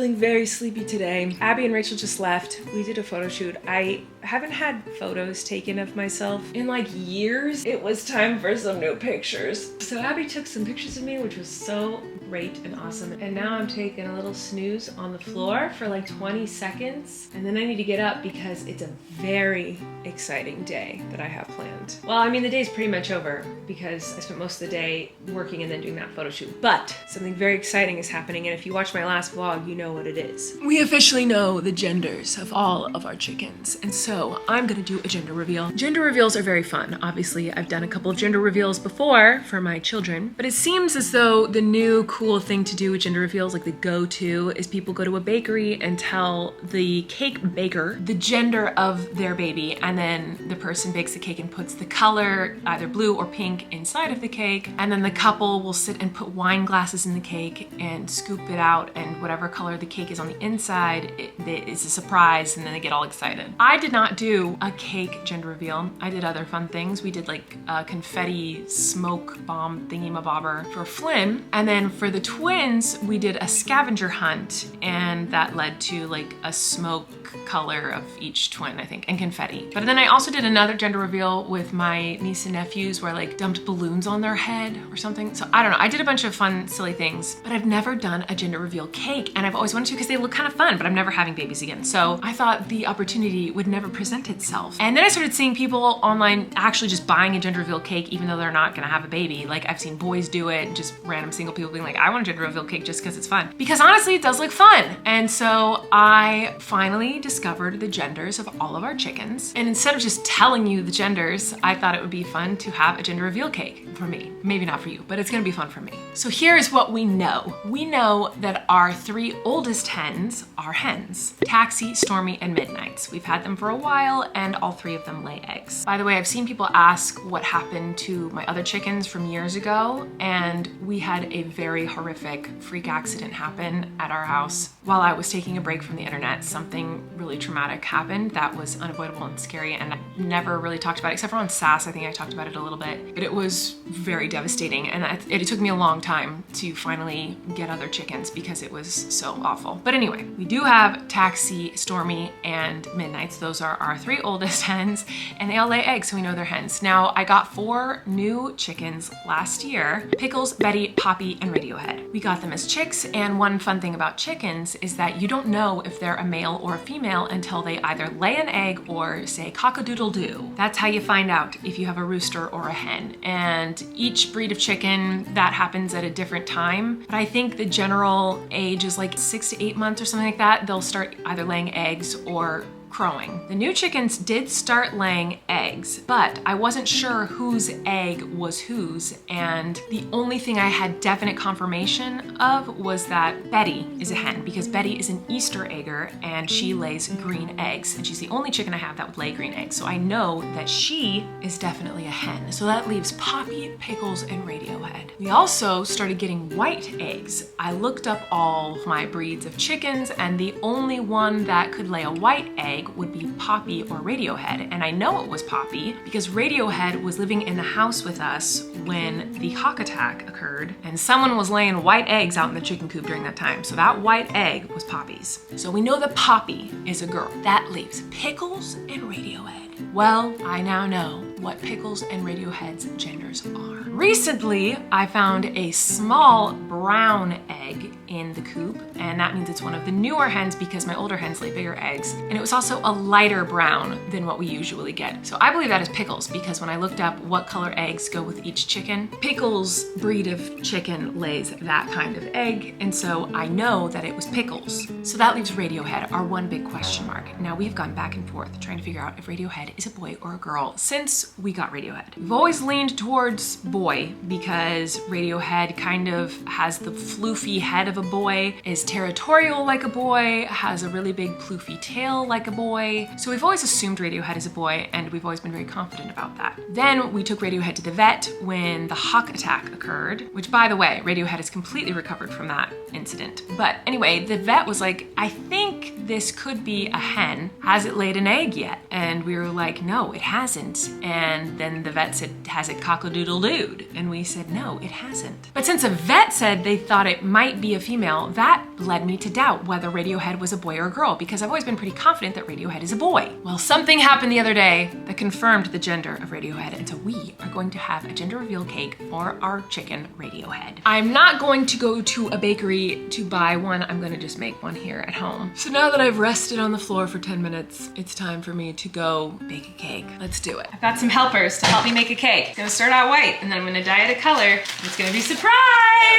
feeling very sleepy today. Abby and Rachel just left. We did a photo shoot. I haven't had photos taken of myself in like years. It was time for some new pictures. So Abby took some pictures of me, which was so great and awesome. And now I'm taking a little snooze on the floor for like 20 seconds. And then I need to get up because it's a very exciting day that I have planned. Well, I mean, the day's pretty much over because I spent most of the day working and then doing that photo shoot. But something very exciting is happening. And if you watch my last vlog, you know what it is. We officially know the genders of all of our chickens. And so I'm gonna do a gender reveal. Gender reveals are very fun. Obviously, I've done a couple of gender reveals before for my children, but it seems as though the new cool thing to do with gender reveals, like the go-to, is people go to a bakery and tell the cake baker the gender of their baby, and then the person bakes the cake and puts the color, either blue or pink, inside of the cake, and then the couple will sit and put wine glasses in the cake and scoop it out, and whatever color the cake is on the inside, it is a surprise, and then they get all excited. I did not do a cake gender reveal. I did other fun things. We did like a confetti smoke bomb thingy-mabobber for Flynn, and then for the twins, we did a scavenger hunt, and that led to like a smoke color of each twin, I think, and confetti. But then I also did another gender reveal with my niece and nephews where I like dumped balloons on their head or something. So I don't know, I did a bunch of fun, silly things, but I've never done a gender reveal cake, and I've always wanted to because they look kind of fun, but I'm never having babies again. So I thought the opportunity would never present itself. And then I started seeing people online actually just buying a gender reveal cake even though they're not gonna have a baby. Like I've seen boys do it, just random single people being like, I want a gender reveal cake just because it's fun. Because honestly, it does look fun. And so I finally discovered the genders of all of our chickens. And instead of just telling you the genders, I thought it would be fun to have a gender reveal cake for me. Maybe not for you, but it's gonna be fun for me. So here's what we know. We know that our 3 oldest hens are hens: Taxi, Stormy, and Midnights. We've had them for a while, and all 3 of them lay eggs. By the way, I've seen people ask what happened to my other chickens from years ago, and we had a very horrific freak accident happen at our house. While I was taking a break from the internet, something really traumatic happened that was unavoidable and scary, and I never really talked about it, except for on SAS. I think I talked about it a little bit, but it was very devastating, and it took me a long time to finally get other chickens because it was so awful. But anyway, we do have Taxi, Stormy, and Midnights. Those are our 3 oldest hens, and they all lay eggs, so we know they're hens. Now, I got 4 new chickens last year: Pickles, Betty, Poppy, and Radiohead. We got them as chicks, and one fun thing about chickens is that you don't know if they're a male or a female until they either lay an egg or say cock-a-doodle-doo. That's how you find out if you have a rooster or a hen. And each breed of chicken, that happens at a different time. But I think the general age is like 6 to 8 months or something like that. They'll start either laying eggs or crowing. The new chickens did start laying eggs, but I wasn't sure whose egg was whose, and the only thing I had definite confirmation of was that Betty is a hen, because Betty is an Easter egger and she lays green eggs, and she's the only chicken I have that would lay green eggs, so I know that she is definitely a hen. So that leaves Poppy, Pickles, and Radiohead. We also started getting white eggs. I looked up all of my breeds of chickens, and the only one that could lay a white egg would be Poppy or Radiohead, and I know it was Poppy because Radiohead was living in the house with us when the hawk attack occurred, and someone was laying white eggs out in the chicken coop during that time, so that white egg was Poppy's. So we know that Poppy is a girl. That leaves Pickles and Radiohead. Well, I now know what Pickles and Radiohead's genders are. Recently, I found a small brown egg in the coop, and that means it's one of the newer hens because my older hens lay bigger eggs. And it was also a lighter brown than what we usually get. So I believe that is Pickles because when I looked up what color eggs go with each chicken, Pickles' breed of chicken lays that kind of egg, and so I know that it was Pickles. So that leaves Radiohead, our one big question mark. Now we've gone back and forth trying to figure out if Radiohead is a boy or a girl since we got Radiohead. We've always leaned towards boy because Radiohead kind of has the floofy head of a boy, is territorial like a boy, has a really big ploofy tail like a boy. So we've always assumed Radiohead is a boy, and we've always been very confident about that. Then we took Radiohead to the vet when the hawk attack occurred, which by the way, Radiohead has completely recovered from that incident. But anyway, the vet was like, I think this could be a hen. Has it laid an egg yet? And we were like, no, it hasn't. And then the vet said, has it cock-a-doodle-dooed? And we said, no, it hasn't. But since a vet said they thought it might be a female, that led me to doubt whether Radiohead was a boy or a girl, because I've always been pretty confident that Radiohead is a boy. Well, something happened the other day that confirmed the gender of Radiohead, and so we are going to have a gender reveal cake for our chicken Radiohead. I'm not going to go to a bakery to buy one, I'm gonna just make one here at home. So now that I've rested on the floor for 10 minutes, it's time for me to go bake a cake. Let's do it. I've got some helpers to help me make a cake. It's gonna start out white, and then I'm gonna dye it a color. It's gonna be a surprise!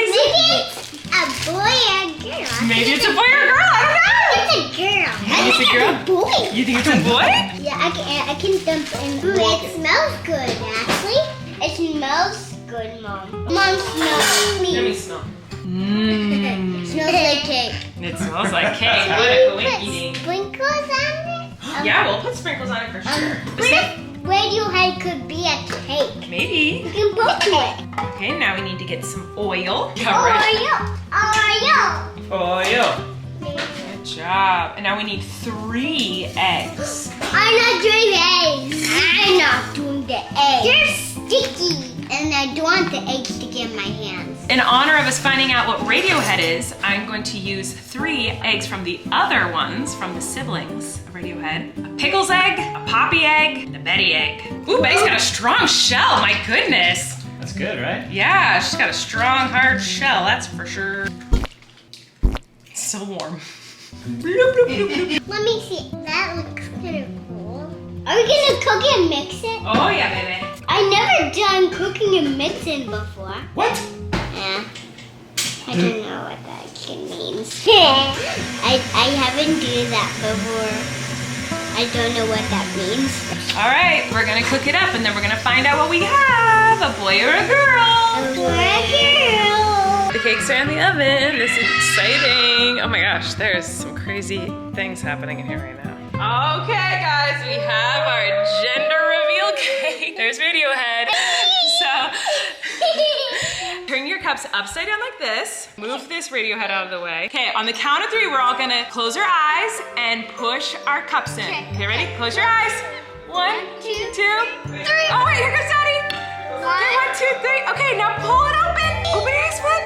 Maybe it's a boy or a girl. Maybe it's a boy or a girl, I don't know! It's a girl. You think it's a girl? It's a boy. You think it's a boy? Yeah, I can dump in. Ooh, it smells good, Ashley. It smells good, Mom. Mom smells me. Let me smell. It smells like cake. It smells like cake. What a Put coinky. sprinkles on it? Yeah, we'll put sprinkles on it for sure. What if Radiohead could be a cake? Maybe. You can put to it. Okay, now we need to get some oil. Oreo. Oil. Good job. And now we need 3 eggs. I'm not doing the eggs. I'm not doing the eggs. They're sticky. And I don't want the eggs to get in my hands. In honor of us finding out what Radiohead is, I'm going to use 3 eggs from the other ones, from the siblings of Radiohead. A Pickles egg, a Poppy egg, and a Betty egg. Ooh, Betty's got a strong shell, my goodness. That's good, right? Yeah, she's got a strong, hard shell, that's for sure. It's so warm. Let me see. That looks kind of cool. Are we gonna cook it and mix it? Oh yeah, baby. I never done cooking and mixing before. What? Yeah. I don't know what that means. I haven't done that before. I don't know what that means. All right, we're gonna cook it up and then we're gonna find out what we have, a boy or a girl. A boy or a girl. The cakes are in the oven. This is exciting. Oh my gosh, there's some crazy things happening in here right now. Okay, guys, we have our gender reveal cake. There's Radiohead. So, turn your cups upside down like this. Move this Radiohead out of the way. Okay, on the count of 3, we're all gonna close our eyes and push our cups in. Okay, ready? Close your eyes. 1, 2, 3. Oh wait, here goes Daddy. Okay, 1, 2, 3. Okay, now pull it open. Open your eyes, Flynn.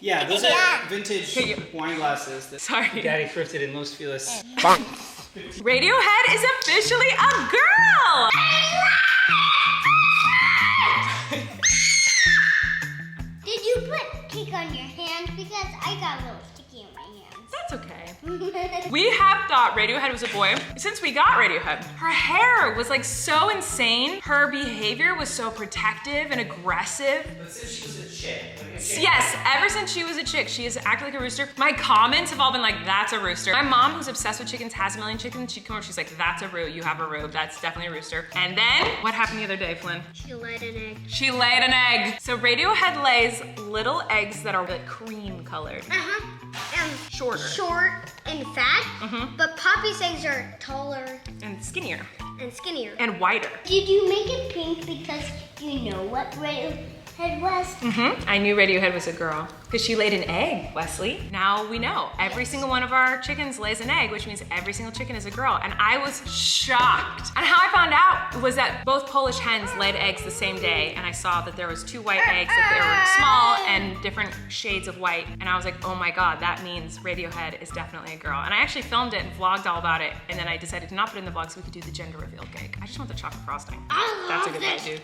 Yeah, those are vintage wine glasses that Sorry. Daddy thrifted in Los Feliz. Radiohead is officially a girl! Did you put cake on your hands? Because I got a little sticky on my hands. That's okay. We have thought Radiohead was a boy since we got Radiohead. Her hair was like so insane. Her behavior was so protective and aggressive. But since she was a chick. Yes, ever since she was a chick, she has acted like a rooster. My comments have all been like, that's a rooster. My mom, who's obsessed with chickens, has a million chickens. She'd come over, she's like, that's a roo, you have a roo. That's definitely a rooster. And then, what happened the other day, Flynn? She laid an egg. She laid an egg. So Radiohead lays little eggs that are like cream colored. Shorter. Short and fat, but Poppy's eggs are taller And skinnier. and skinnier. And whiter. Did you make it pink because you know what Radiohead was? I knew Radiohead was a girl because she laid an egg, Wesley. Now we know. Every single one of our chickens lays an egg, which means every single chicken is a girl. And I was shocked. And how I found out was that both Polish hens laid eggs the same day, and I saw that there was 2 white eggs, that they were small and different shades of white. And I was like, oh my God, that means Radiohead is definitely a girl. And I actually filmed it and vlogged all about it, and then I decided to not put it in the vlog so we could do the gender reveal cake. I just want the chocolate frosting. That's a good way to do.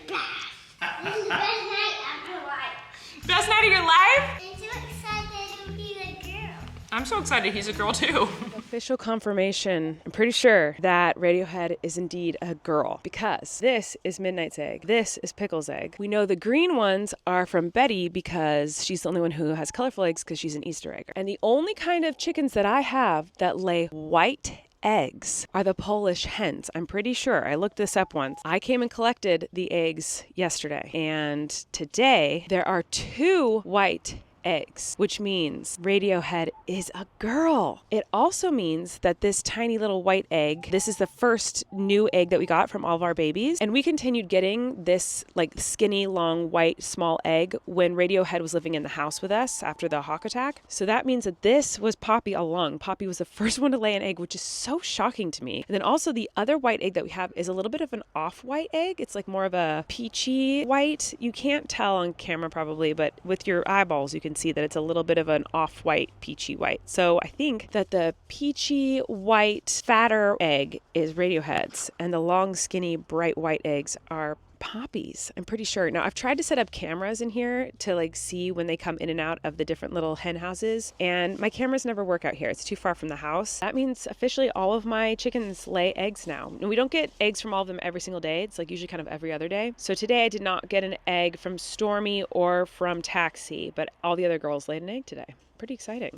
This is the best night of my life. Best night of your life? I'm so excited to be the girl. I'm so excited he's a girl too. Official confirmation, I'm pretty sure, that Radiohead is indeed a girl because this is Midnight's egg. This is Pickle's egg. We know the green ones are from Betty because she's the only one who has colorful eggs because she's an Easter egg. And the only kind of chickens that I have that lay white eggs are the Polish hens. I'm pretty sure. I looked this up once. I came and collected the eggs yesterday, and today there are 2 white eggs, which means Radiohead is a girl. It also means that this tiny little white egg, this is the first new egg that we got from all of our babies. And we continued getting this like skinny, long, white, small egg when Radiohead was living in the house with us after the hawk attack. So that means that this was Poppy all along. Poppy was the first one to lay an egg, which is so shocking to me. And then also the other white egg that we have is a little bit of an off-white egg. It's like more of a peachy white. You can't tell on camera probably, but with your eyeballs you can see that it's a little bit of an off-white, peachy white. So I think that the peachy white, fatter egg is Radiohead's, and the long, skinny, bright white eggs are Poppy's, I'm pretty sure. Now, I've tried to set up cameras in here to like see when they come in and out of the different little hen houses, and my cameras never work out here. It's too far from the house. That means officially all of my chickens lay eggs now. And we don't get eggs from all of them every single day. It's like usually kind of every other day. So today I did not get an egg from Stormy or from Taxi, but all the other girls laid an egg today. Pretty exciting.